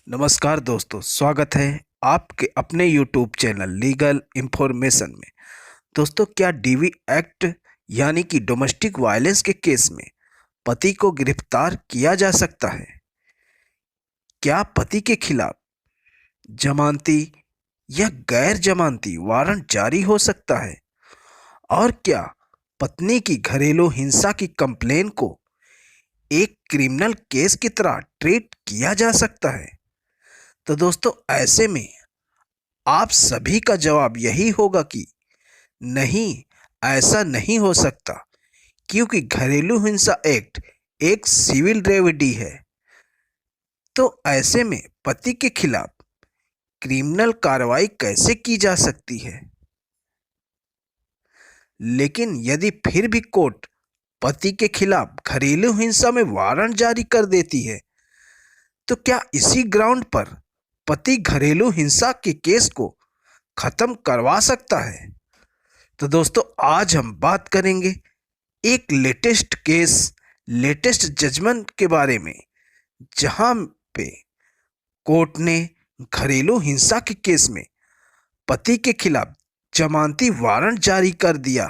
नमस्कार दोस्तों, स्वागत है आपके अपने YouTube चैनल लीगल इंफॉर्मेशन में। दोस्तों, क्या डीवी एक्ट यानी कि डोमेस्टिक वायलेंस के केस में पति को गिरफ्तार किया जा सकता है? क्या पति के खिलाफ जमानती या गैर जमानती वारंट जारी हो सकता है? और क्या पत्नी की घरेलू हिंसा की कंप्लेन को एक क्रिमिनल केस की तरह ट्रीट किया जा सकता है? तो दोस्तों, ऐसे में आप सभी का जवाब यही होगा कि नहीं, ऐसा नहीं हो सकता, क्योंकि घरेलू हिंसा एक्ट एक सिविल रेमेडी है। तो ऐसे में पति के खिलाफ क्रिमिनल कार्रवाई कैसे की जा सकती है? लेकिन यदि फिर भी कोर्ट पति के खिलाफ घरेलू हिंसा में वारंट जारी कर देती है, तो क्या इसी ग्राउंड पर पति घरेलू हिंसा के केस को खत्म करवा सकता है? तो दोस्तों, आज हम बात करेंगे एक लेटेस्ट जजमेंट के बारे में, जहां पे कोर्ट ने घरेलू हिंसा के केस में पति के खिलाफ जमानती वारंट जारी कर दिया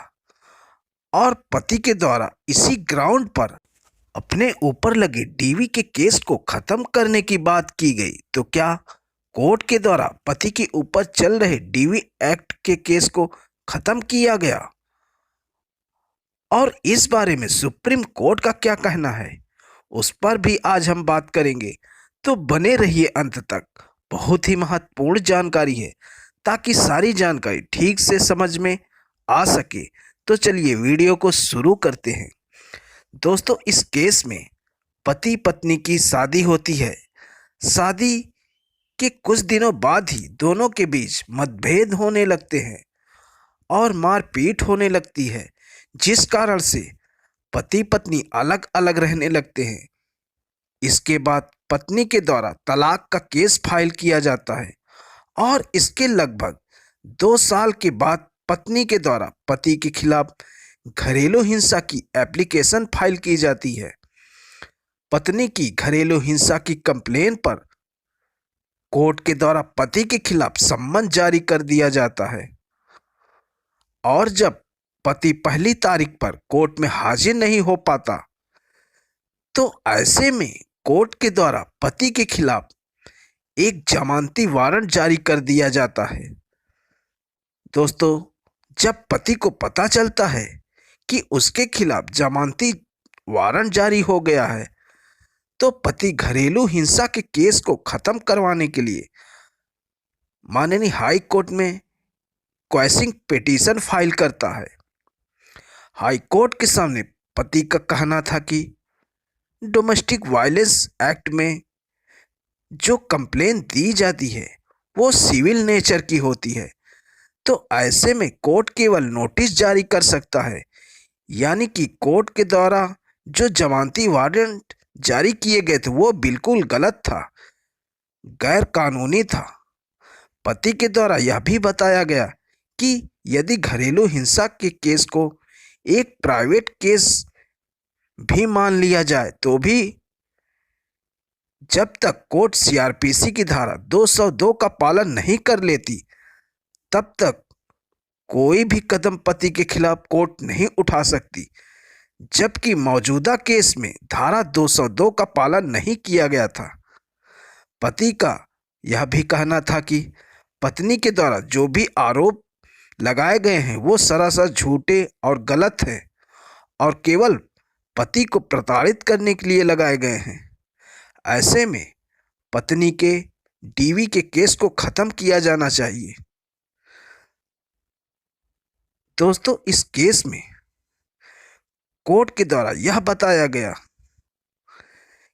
और पति के द्वारा इसी ग्राउंड पर अपने ऊपर लगे डीवी के केस को खत्म करने की बात की गई। तो क्या कोर्ट के द्वारा पति के ऊपर चल रहे डीवी एक्ट के केस को खत्म किया गया? और इस बारे में सुप्रीम कोर्ट का क्या कहना है, उस पर भी आज हम बात करेंगे। तो बने रहिए अंत तक, बहुत ही महत्वपूर्ण जानकारी है, ताकि सारी जानकारी ठीक से समझ में आ सके। तो चलिए वीडियो को शुरू करते हैं। दोस्तों, इस केस में पति पत्नी की शादी होती है। शादी के कुछ दिनों बाद ही दोनों के बीच मतभेद होने लगते हैं और मारपीट होने लगती है, जिस कारण से पति पत्नी अलग अलग रहने लगते हैं। इसके बाद पत्नी के द्वारा तलाक का केस फाइल किया जाता है और इसके लगभग 2 साल के बाद पत्नी के द्वारा पति के खिलाफ घरेलू हिंसा की एप्लीकेशन फाइल की जाती है। पत्नी की घरेलू हिंसा की कंप्लेन पर कोर्ट के द्वारा पति के खिलाफ सम्मन जारी कर दिया जाता है और जब पति पहली तारीख पर कोर्ट में हाजिर नहीं हो पाता, तो ऐसे में कोर्ट के द्वारा पति के खिलाफ एक जमानती वारंट जारी कर दिया जाता है। दोस्तों, जब पति को पता चलता है कि उसके खिलाफ जमानती वारंट जारी हो गया है, तो पति घरेलू हिंसा के केस को खत्म करवाने के लिए माननीय हाई कोर्ट में क्वैशिंग पिटीशन फाइल करता है। हाई कोर्ट के सामने पति का कहना था कि डोमेस्टिक वायलेंस एक्ट में जो कंप्लेन दी जाती है वो सिविल नेचर की होती है, तो ऐसे में कोर्ट केवल नोटिस जारी कर सकता है। यानी कि कोर्ट के द्वारा जो जमानती वारंट जारी किए गए थे वो बिल्कुल गलत था, गैर कानूनी था। पति के द्वारा यह भी बताया गया कि यदि घरेलू हिंसा के केस को एक प्राइवेट केस भी मान लिया जाए, तो भी जब तक कोर्ट सीआरपीसी की धारा 202 का पालन नहीं कर लेती, तब तक कोई भी कदम पति के खिलाफ कोर्ट नहीं उठा सकती। जबकि मौजूदा केस में धारा 202 का पालन नहीं किया गया था। पति का यह भी कहना था कि पत्नी के द्वारा जो भी आरोप लगाए गए हैं वो सरासर झूठे और गलत हैं और केवल पति को प्रताड़ित करने के लिए लगाए गए हैं। ऐसे में पत्नी के डीवी के केस को खत्म किया जाना चाहिए। दोस्तों, इस केस में कोर्ट के द्वारा यह बताया गया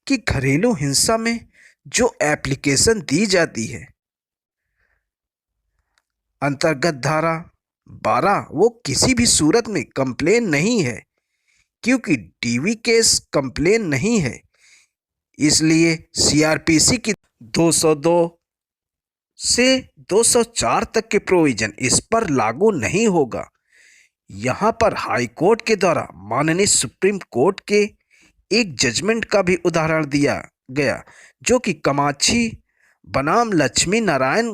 कि घरेलू हिंसा में जो एप्लीकेशन दी जाती है अंतर्गत धारा 12, वो किसी भी सूरत में कंप्लेन नहीं है, क्योंकि डीवी केस कंप्लेन नहीं है। इसलिए सीआरपीसी की 202 से 204 तक के प्रोविजन इस पर लागू नहीं होगा। यहाँ पर हाई कोर्ट के द्वारा माननीय सुप्रीम कोर्ट के एक जजमेंट का भी उदाहरण दिया गया, जो कि कामाक्षी बनाम लक्ष्मी नारायण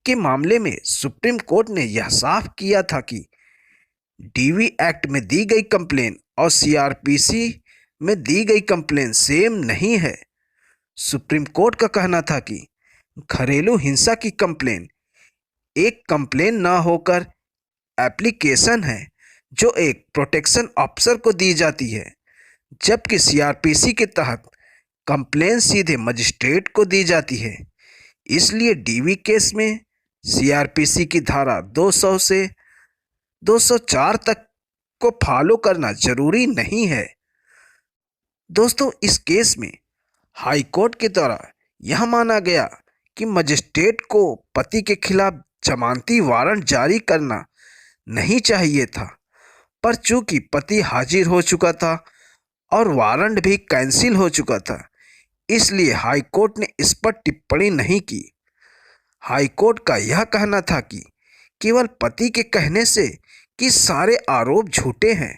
के मामले में सुप्रीम कोर्ट ने यह साफ किया था कि डीवी एक्ट में दी गई कंप्लेन और सीआरपीसी में दी गई कंप्लेन सेम नहीं है। सुप्रीम कोर्ट का कहना था कि घरेलू हिंसा की कंप्लेन एक कंप्लेन ना होकर एप्लीकेशन है जो एक प्रोटेक्शन ऑफिसर को दी जाती है, जबकि सीआरपीसी के तहत कंप्लेन सीधे मजिस्ट्रेट को दी जाती है। इसलिए डीवी केस में सीआरपीसी की धारा 200 से 204 तक को फॉलो करना जरूरी नहीं है। दोस्तों, इस केस में हाई कोर्ट के द्वारा यह माना गया कि मजिस्ट्रेट को पति के खिलाफ जमानती वारंट जारी करना नहीं चाहिए था, पर चूंकि पति हाजिर हो चुका था और वारंट भी कैंसिल हो चुका था, इसलिए हाई कोर्ट ने इस पर टिप्पणी नहीं की। हाई कोर्ट का यह कहना था कि केवल पति के कहने से कि सारे आरोप झूठे हैं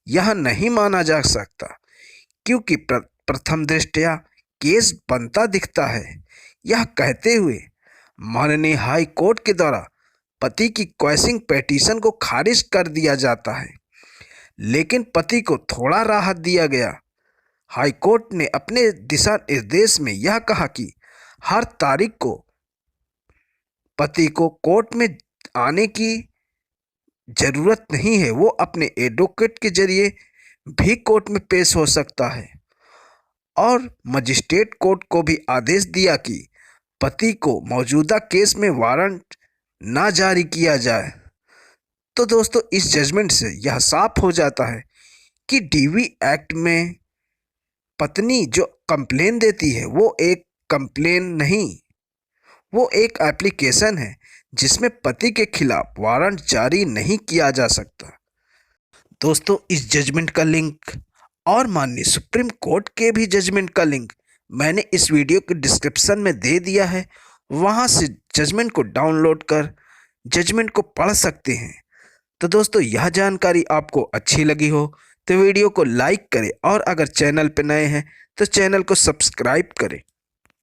यह नहीं माना जा सकता, क्योंकि प्रथम दृष्टया केस बनता दिखता है। यह कहते हुए माननीय हाई कोर्ट के द्वारा पति की क्वेशिंग पिटीशन को खारिज कर दिया जाता है, लेकिन पति को थोड़ा राहत दिया गया। हाई कोर्ट ने अपने दिशा निर्देश में यह कहा कि हर तारीख को पति को कोर्ट में आने की जरूरत नहीं है, वो अपने एडवोकेट के जरिए भी कोर्ट में पेश हो सकता है। और मजिस्ट्रेट कोर्ट को भी आदेश दिया कि पति को मौजूदा केस में वारंट ना जारी किया जाए। तो दोस्तों, इस जजमेंट से यह साफ हो जाता है कि डीवी एक्ट में पत्नी जो कंप्लेन देती है वो एक कंप्लेन नहीं, वो एक एप्लीकेशन है जिसमें पति के खिलाफ वारंट जारी नहीं किया जा सकता। दोस्तों, इस जजमेंट का लिंक और माननीय सुप्रीम कोर्ट के भी जजमेंट का लिंक मैंने इस वीडियो के डिस्क्रिप्शन में दे दिया है, वहां से जजमेंट को डाउनलोड कर जजमेंट को पढ़ सकते हैं। तो दोस्तों, यह जानकारी आपको अच्छी लगी हो तो वीडियो को लाइक करें और अगर चैनल पर नए हैं तो चैनल को सब्सक्राइब करें।